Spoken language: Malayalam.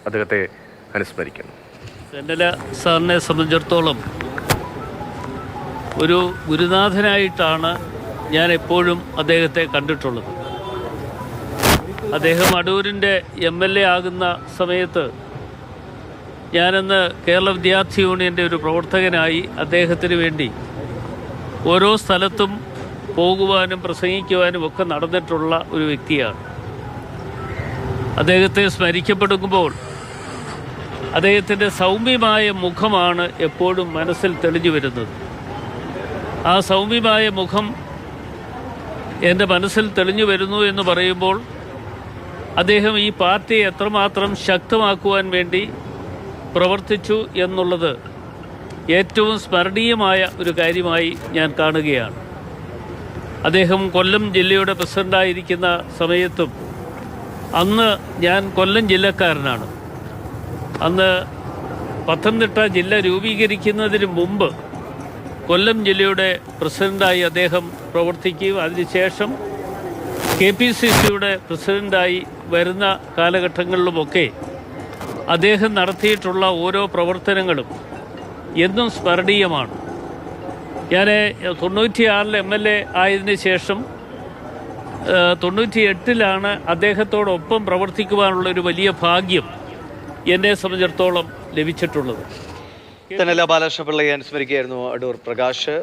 അദ്ദേഹത്തെ അനുസ്മരിക്കുന്നു. തെന്നല സാറിനെ സംബന്ധിച്ചിടത്തോളം ഒരു ഗുരുനാഥനായിട്ടാണ് ഞാൻ എപ്പോഴും അദ്ദേഹത്തെ കണ്ടിട്ടുള്ളത്. അദ്ദേഹം അടൂരിൻ്റെ MLA ആകുന്ന സമയത്ത് ഞാനന്ന് കേരള വിദ്യാർത്ഥി യൂണിയൻ്റെ ഒരു പ്രവർത്തകനായി അദ്ദേഹത്തിന് വേണ്ടി ഓരോ സ്ഥലത്തും പോകുവാനും പ്രസംഗിക്കുവാനും ഒക്കെ നടന്നിട്ടുള്ള ഒരു വ്യക്തിയാണ്. അദ്ദേഹത്തെ സ്മരിക്കപ്പെടുമ്പോൾ അദ്ദേഹത്തിൻ്റെ സൗമ്യമായ മുഖമാണ് എപ്പോഴും മനസ്സിൽ തെളിഞ്ഞു വരുന്നത്. ആ സൗമ്യമായ മുഖം എൻ്റെ മനസ്സിൽ തെളിഞ്ഞു വരുന്നു എന്ന് പറയുമ്പോൾ അദ്ദേഹം ഈ പാർട്ടിയെ എത്രമാത്രം ശക്തമാക്കുവാൻ വേണ്ടി പ്രവർത്തിച്ചു എന്നുള്ളത് ഏറ്റവും സ്മരണീയമായ ഒരു കാര്യമായി ഞാൻ കാണുകയാണ്. അദ്ദേഹം കൊല്ലം ജില്ലയുടെ പ്രസിഡൻ്റായിരിക്കുന്ന സമയത്തും അന്ന് ഞാൻ കൊല്ലം ജില്ലക്കാരനാണ്. അന്ന് പത്തനംതിട്ട ജില്ല രൂപീകരിക്കുന്നതിന് മുമ്പ് കൊല്ലം ജില്ലയുടെ പ്രസിഡൻ്റായി അദ്ദേഹം പ്രവർത്തിക്കുകയും അതിനുശേഷം KPCCയുടെ പ്രസിഡൻ്റായി വരുന്ന കാലഘട്ടങ്ങളിലുമൊക്കെ അദ്ദേഹം നടത്തിയിട്ടുള്ള ഓരോ പ്രവർത്തനങ്ങളും എന്നും സ്മരണീയമാണ്. ഞാൻ 96 MLA ആയതിനു ശേഷം 98 അദ്ദേഹത്തോടൊപ്പം പ്രവർത്തിക്കുവാനുള്ളൊരു വലിയ ഭാഗ്യം എന്നെ സംബന്ധിച്ചിടത്തോളം ലഭിച്ചിട്ടുള്ളത്. തെന്നല ബാലകൃഷ്ണപിള്ളയെ അനുസ്മരിക്കുകയായിരുന്നു അടൂർ പ്രകാശ്.